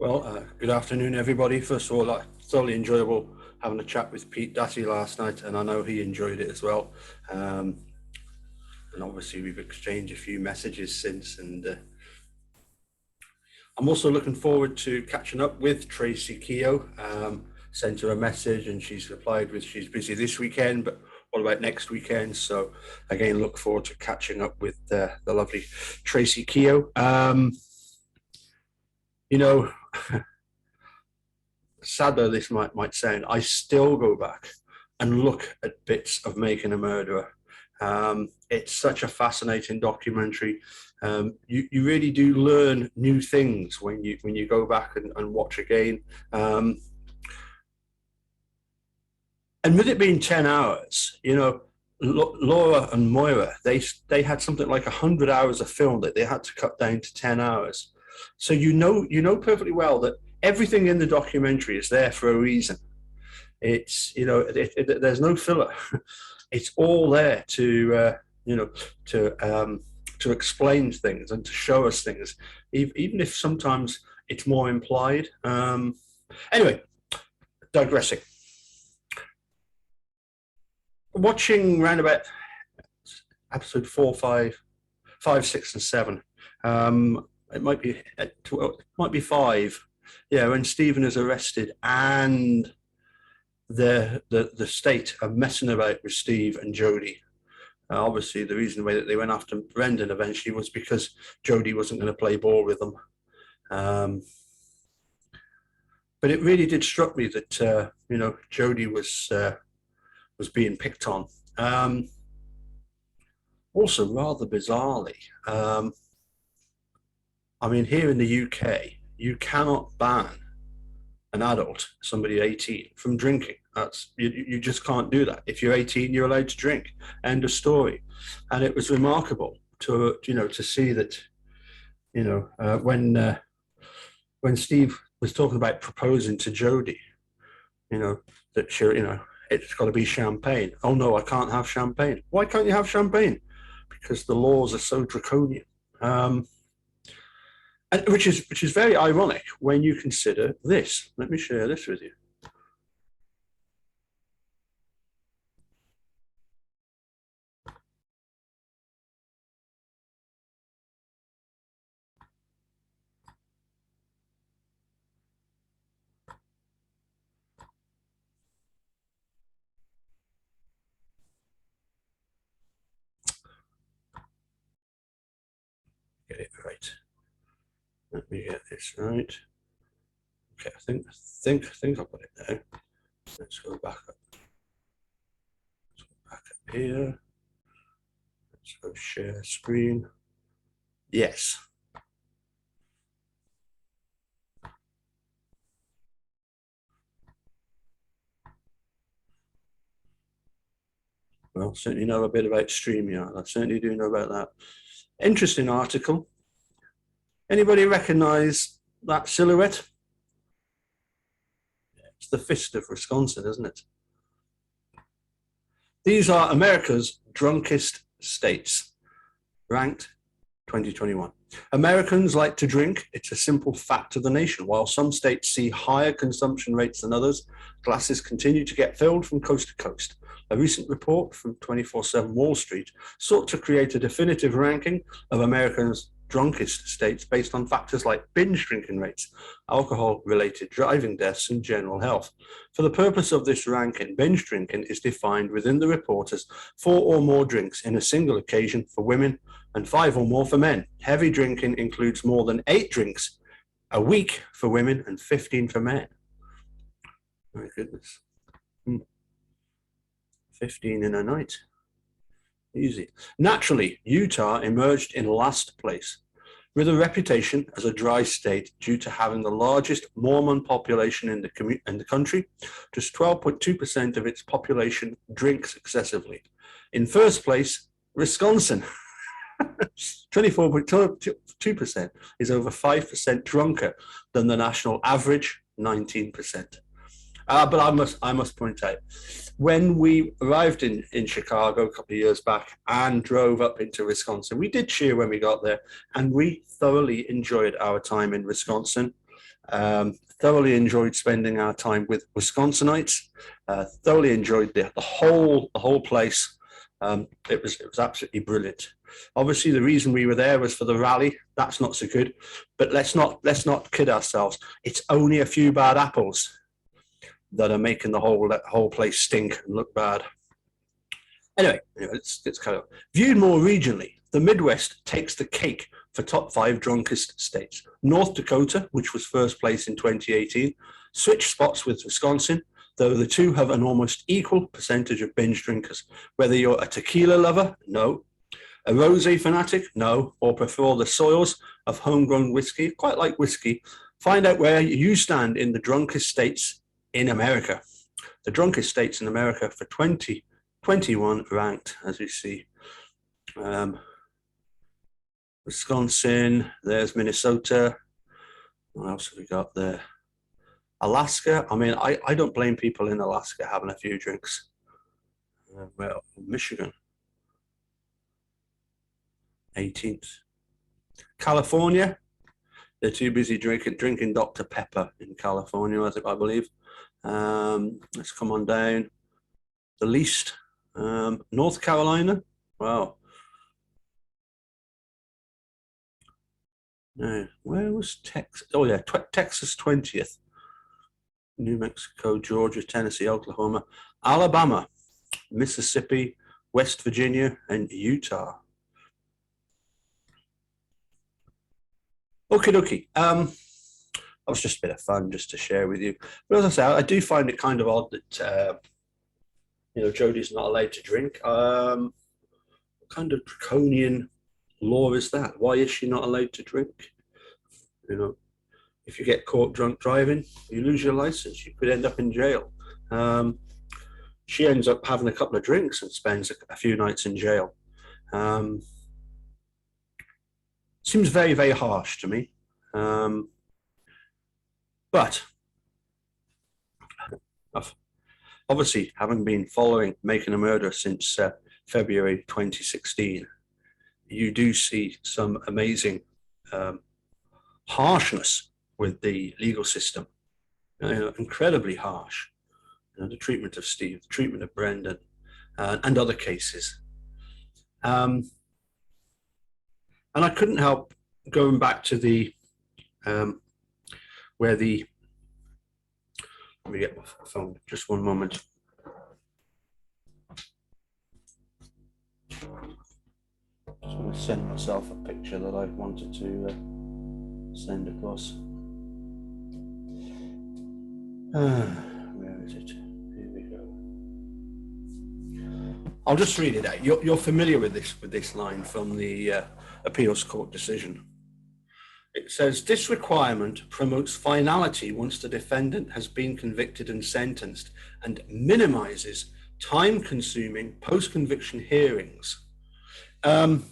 Good afternoon, everybody. First of all, thoroughly enjoyable having a chat with Pete Datty last night, and I know he enjoyed it as well. Um, and obviously, we've exchanged a few messages since, and I'm also looking forward to catching up with Tracy Keogh. Sent her a message, and she's replied with she's busy this weekend, but what about next weekend? So, again, look forward to catching up with the lovely Tracy Keogh. You know. Sad though this might sound, I still go back and look at bits of Making a Murderer. It's such a fascinating documentary. You really do learn new things when you go back and watch again. And with it being 10 hours, Laura and Moira, they had something like 100 hours of film that they had to cut down to 10 hours. So you know perfectly well that everything in the documentary is there for a reason. It's there's no filler. It's all there to to explain things and to show us things, even if sometimes it's more implied. Anyway, digressing. Watching round about episode 4, 5, 5, 6, and 7. It might be 5. Yeah, when Stephen is arrested and the state are messing about with Steve and Jodie. Obviously, the reason why that they went after Brendan eventually was because Jodie wasn't going to play ball with them. But it really did struck me that Jodie was being picked on. Also, rather bizarrely, here in the UK, you cannot ban an adult, somebody 18, from drinking. You just can't do that. If you're 18, you're allowed to drink. End of story. And it was remarkable to see that when Steve was talking about proposing to Jodie, that it's got to be champagne. Oh no, I can't have champagne. Why can't you have champagne? Because the laws are so draconian. And which is very ironic when you consider this. Let me share this with you. Get it right. Let me get this right. Okay, I think I've got it now. Let's go back up. Let's go back up here. Let's go share screen. Yes. Well, certainly know a bit about StreamYard. I certainly do know about that. Interesting article. Anybody recognize that silhouette? It's the fist of Wisconsin, isn't it? These are America's drunkest states, ranked 2021. Americans like to drink. It's a simple fact of the nation. While some states see higher consumption rates than others, glasses continue to get filled from coast to coast. A recent report from 24/7 Wall Street sought to create a definitive ranking of Americans' drunkest states based on factors like binge drinking rates, alcohol-related driving deaths, and general health. For the purpose of this ranking, binge drinking is defined within the report as 4 or more drinks in a single occasion for women and 5 or more for men. Heavy drinking includes more than 8 drinks a week for women and 15 for men. My goodness. 15 in a night. Easy. Naturally, Utah emerged in last place, with a reputation as a dry state due to having the largest Mormon population in the country. Just 12.2% of its population drinks excessively. In first place, Wisconsin. 24.2% is over 5% drunker than the national average, 19%. But I must point out, when we arrived in Chicago a couple of years back and drove up into Wisconsin, we did cheer when we got there, and we thoroughly enjoyed our time in Wisconsin. Thoroughly enjoyed spending our time with Wisconsinites. Thoroughly enjoyed the whole place. It was absolutely brilliant. Obviously, the reason we were there was for the rally. That's not so good. But let's not kid ourselves. It's only a few bad apples that are making the whole place stink and look bad. Anyway, it's kind of viewed more regionally. The Midwest takes the cake for top 5 drunkest states. North Dakota, which was first place in 2018, switched spots with Wisconsin, though the two have an almost equal percentage of binge drinkers. Whether you're a tequila lover, no. A rosé fanatic, no. Or prefer the soils of homegrown whiskey, quite like whiskey. Find out where you stand in the drunkest states in America. The drunkest states in America for 2021 ranked, as you see. Wisconsin, there's Minnesota. What else have we got there? Alaska. I mean, I don't blame people in Alaska having a few drinks. Well, Michigan, 18th. California, they're too busy drinking Dr. Pepper in California, I believe. Let's come on down. The least, North Carolina. Wow. No, where was Texas? Oh yeah, Texas 20th. New Mexico, Georgia, Tennessee, Oklahoma, Alabama, Mississippi, West Virginia, and Utah. Okie dokie. That was just a bit of fun just to share with you. But as I say, I do find it kind of odd that Jodie's not allowed to drink. What kind of draconian law is that? Why is she not allowed to drink? If you get caught drunk driving, you lose your license. You could end up in jail. She ends up having a couple of drinks and spends a few nights in jail. Seems very, very harsh to me. But obviously, having been following Making a Murder since February 2016, you do see some amazing harshness with the legal system. Incredibly harsh. The treatment of Steve, the treatment of Brendan, and other cases. And I couldn't help going back to the let me get my phone, just one moment. Just want to send myself a picture that I wanted to send across. Where is it? Here we go. I'll just read it out. You're familiar with this line from the appeals court decision. It says, this requirement promotes finality once the defendant has been convicted and sentenced and minimizes time-consuming post-conviction hearings. And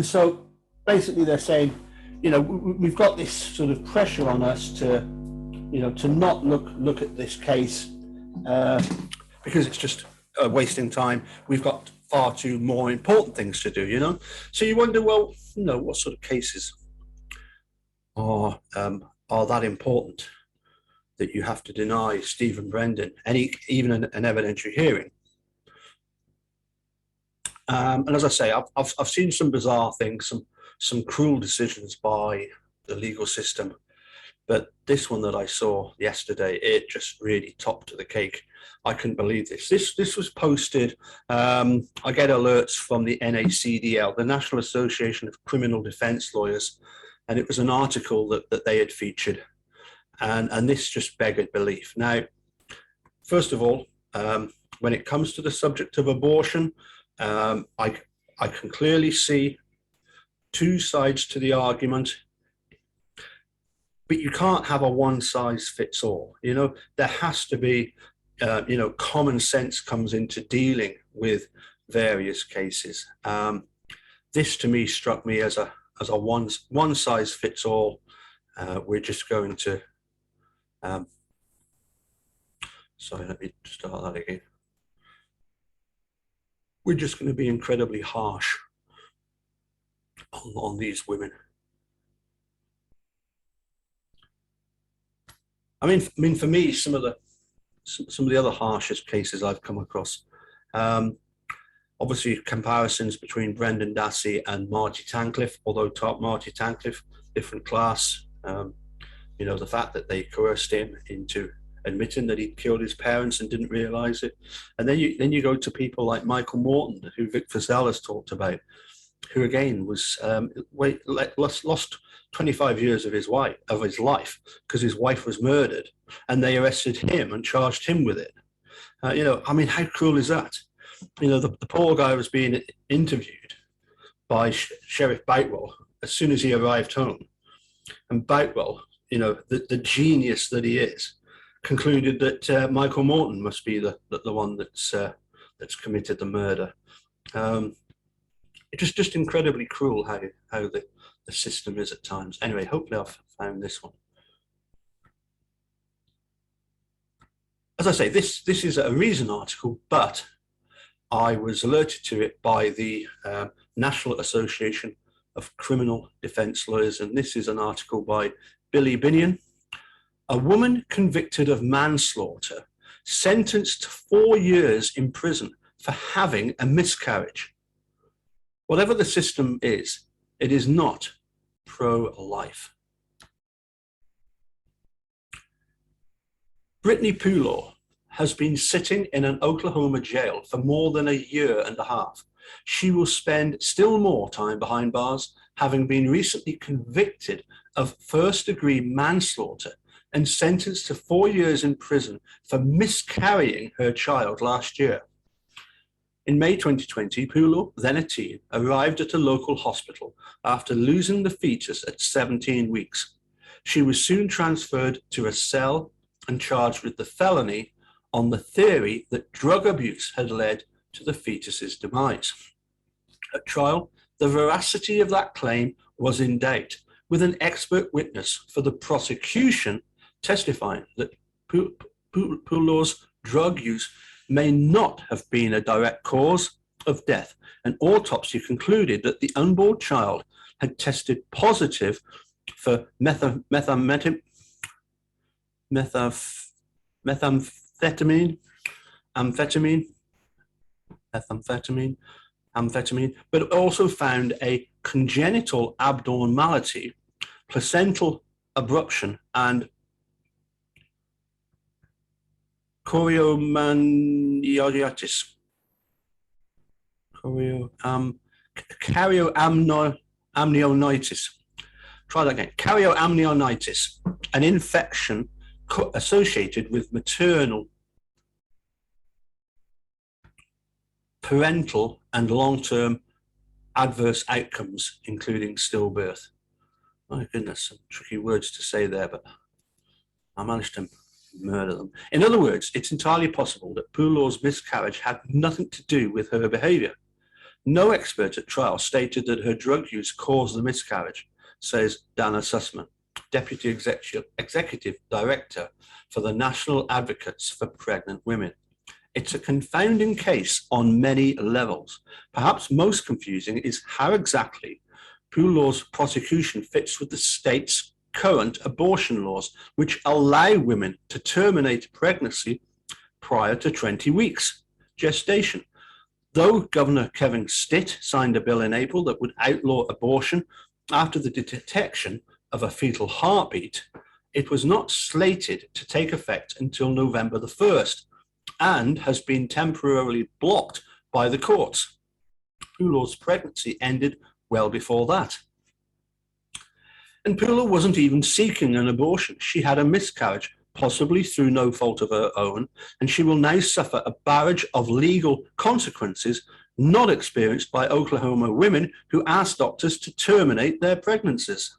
so basically they're saying, we've got this sort of pressure on us to not look at this case because it's just wasting time. We've got far too more important things to do, So you wonder, well, what sort of cases are that important that you have to deny Stephen Brendan even an evidentiary hearing? And as I say, I've seen some bizarre things, some cruel decisions by the legal system, but this one that I saw yesterday, it just really topped to the cake. I couldn't believe this. This was posted. I get alerts from the NACDL, the National Association of Criminal Defense Lawyers, and it was an article that they had featured, and this just beggared belief. Now, first of all, when it comes to the subject of abortion, I can clearly see two sides to the argument, but you can't have a one-size-fits-all. There has to be, common sense comes into dealing with various cases. This to me struck me as a one-size-fits-all. We're just going to, sorry, let me start that again. We're just going to be incredibly harsh on these women. For me, some of the other harshest cases I've come across. Obviously, comparisons between Brendan Dassey and Marty Tancliffe, although Marty Tancliffe, different class. The fact that they coerced him into admitting that he'd killed his parents and didn't realise it. And then you go to people like Michael Morton, who Vic Fazell has talked about, who again was lost 25 years of his life because his wife was murdered, and they arrested him and charged him with it. How cruel is that? The poor guy was being interviewed by Sheriff Boutwell as soon as he arrived home, and Boutwell, the genius that he is, concluded that Michael Morton must be the one that's committed the murder. It's just incredibly cruel how the system is at times. Anyway, hopefully I've found this one. As I say, this is a Reason article, but I was alerted to it by the National Association of Criminal Defence Lawyers, and this is an article by Billy Binion. A woman convicted of manslaughter sentenced to 4 years in prison for having a miscarriage. Whatever the system is, it is not pro-life. Brittany Poulaw has been sitting in an Oklahoma jail for more than a year and a half. She will spend still more time behind bars, having been recently convicted of first-degree manslaughter and sentenced to 4 years in prison for miscarrying her child last year. In May 2020, Poulaw, then a teen, arrived at a local hospital after losing the fetus at 17 weeks. She was soon transferred to a cell and charged with the felony on the theory that drug abuse had led to the fetus's demise. At trial, the veracity of that claim was in doubt, with an expert witness for the prosecution testifying that Poulaw's drug use may not have been a direct cause of death. An autopsy concluded that the unborn child had tested positive for methamphetamine, but also found a congenital abnormality, placental abruption, and chorioamnionitis. Try that again. Chorioamnionitis, an infection associated with maternal, parental, and long-term adverse outcomes, including stillbirth. My goodness, some tricky words to say there, but I managed to murder them. In other words, it's entirely possible that Poulaw's miscarriage had nothing to do with her behavior. No expert at trial stated that her drug use caused the miscarriage, says Dana Sussman, Deputy Executive Director for the National Advocates for Pregnant Women. It's a confounding case on many levels. Perhaps most confusing is how exactly Poulaw's prosecution fits with the state's current abortion laws, which allow women to terminate pregnancy prior to 20 weeks gestation. Though Governor Kevin Stitt signed a bill in April that would outlaw abortion after the detection of a fetal heartbeat, it was not slated to take effect until November the 1st and has been temporarily blocked by the courts. Poulaw's pregnancy ended well before that. And Poulaw wasn't even seeking an abortion. She had a miscarriage, possibly through no fault of her own, and she will now suffer a barrage of legal consequences not experienced by Oklahoma women who asked doctors to terminate their pregnancies.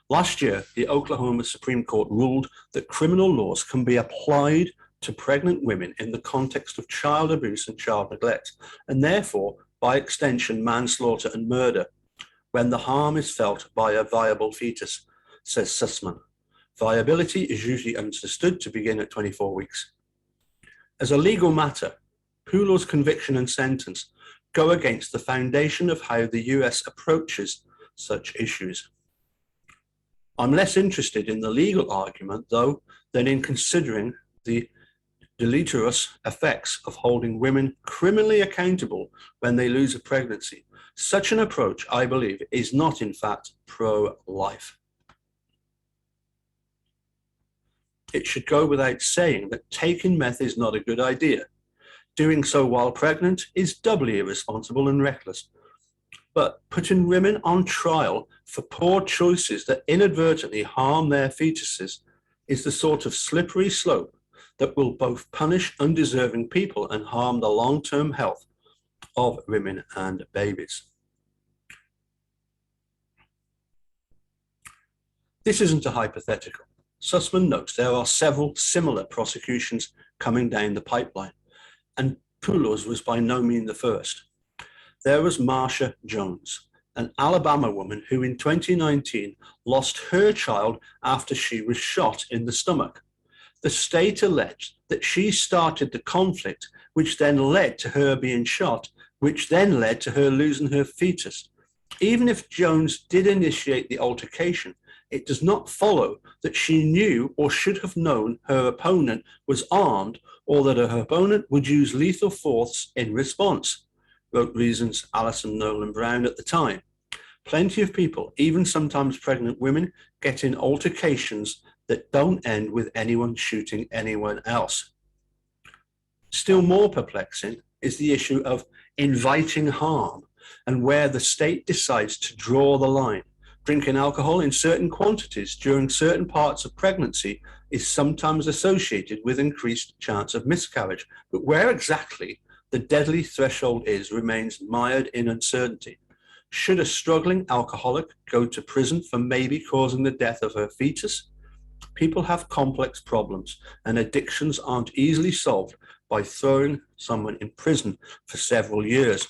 Last year, the Oklahoma Supreme Court ruled that criminal laws can be applied to pregnant women in the context of child abuse and child neglect, and therefore, by extension, manslaughter and murder, when the harm is felt by a viable fetus, says Sussman. Viability is usually understood to begin at 24 weeks. As a legal matter, Poulaw's conviction and sentence go against the foundation of how the US approaches such issues. I'm less interested in the legal argument, though, than in considering the deleterious effects of holding women criminally accountable when they lose a pregnancy. Such an approach, I believe, is not in fact pro-life. It should go without saying that taking meth is not a good idea. Doing so while pregnant is doubly irresponsible and reckless. But putting women on trial for poor choices that inadvertently harm their fetuses is the sort of slippery slope that will both punish undeserving people and harm the long-term health of women and babies. This isn't a hypothetical. Sussman notes there are several similar prosecutions coming down the pipeline, and Poulos was by no means the first. There was Marsha Jones, an Alabama woman who in 2019 lost her child after she was shot in the stomach. The state alleged that she started the conflict, which then led to her being shot, which then led to her losing her fetus. Even if Jones did initiate the altercation, it does not follow that she knew or should have known her opponent was armed or that her opponent would use lethal force in response, wrote Reason's Alison Nolan Brown at the time. Plenty of people, even sometimes pregnant women, get in altercations that don't end with anyone shooting anyone else. Still more perplexing is the issue of inviting harm and where the state decides to draw the line. Drinking alcohol in certain quantities during certain parts of pregnancy is sometimes associated with increased chance of miscarriage, but where exactly the deadly threshold is remains mired in uncertainty. Should a struggling alcoholic go to prison for maybe causing the death of her fetus? People have complex problems, and addictions aren't easily solved by throwing someone in prison for several years.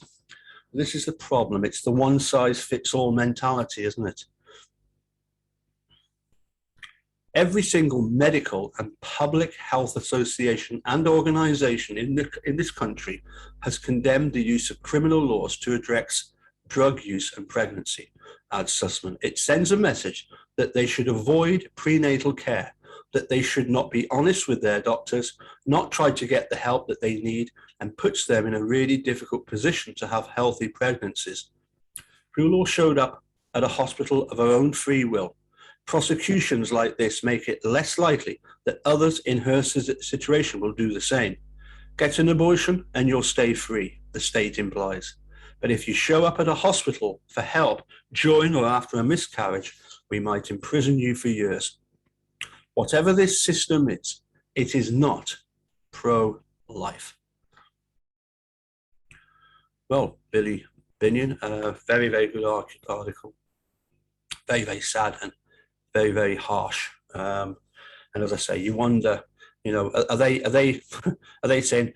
This is the problem. It's the one-size-fits-all mentality, isn't it? Every single medical and public health association and organization in this country has condemned the use of criminal laws to address drug use and pregnancy, adds Sussman. It sends a message that they should avoid prenatal care, that they should not be honest with their doctors, not try to get the help that they need, and puts them in a really difficult position to have healthy pregnancies. Poulos showed up at a hospital of her own free will. Prosecutions like this make it less likely that others in her situation will do the same. Get an abortion and you'll stay free, the state implies. But if you show up at a hospital for help during or after a miscarriage, we might imprison you for years. Whatever this system is, it is not pro-life. Well, Billy Binion, very, very good article. Very, very sad and very, very harsh. And as I say, you wonder, are they saying,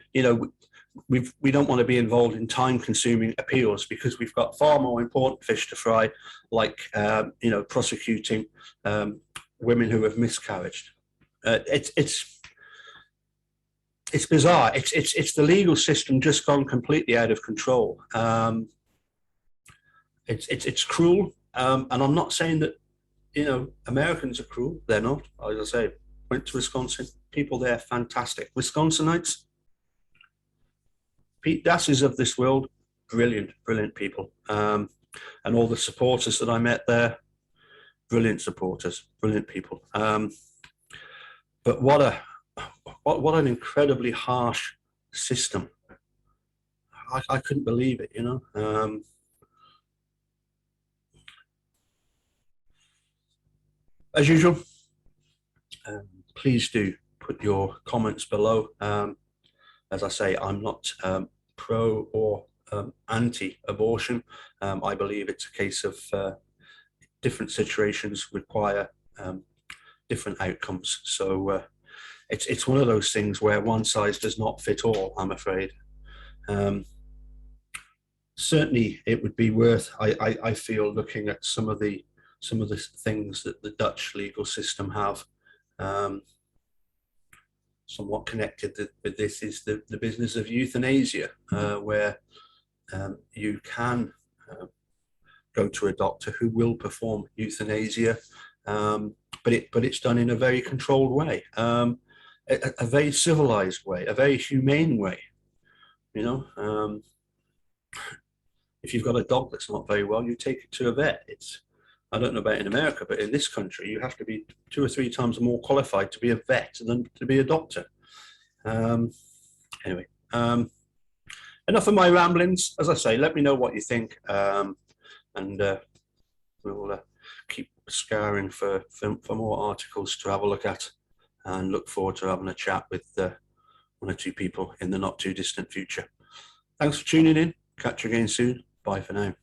we don't want to be involved in time-consuming appeals because we've got far more important fish to fry, like prosecuting women who have miscarried. It's bizarre. It's the legal system just gone completely out of control. It's cruel, and I'm not saying that Americans are cruel. They're not. As I say, went to Wisconsin. People there, fantastic. Wisconsinites, Pete Dasses of this world, brilliant, brilliant people. And all the supporters that I met there, brilliant supporters, brilliant people. But what an incredibly harsh system. I couldn't believe it, As usual, please do put your comments below. As I say, I'm not pro or anti-abortion. I believe it's a case of different situations require different outcomes. So it's one of those things where one size does not fit all, I'm afraid. Certainly, it would be worth, I feel, looking at some of the things that the Dutch legal system have. Somewhat connected with this is the business of euthanasia, where you can go to a doctor who will perform euthanasia but it's done in a very controlled way, a very civilized way, a very humane way. You know, if you've got a dog that's not very well, you take it to a vet. I don't know about in America, but in this country, you have to be 2 or 3 times more qualified to be a vet than to be a doctor. Anyway, enough of my ramblings. As I say, let me know what you think, and we'll keep scouring for more articles to have a look at, and look forward to having a chat with 1 or 2 people in the not too distant future. Thanks for tuning in. Catch you again soon. Bye for now.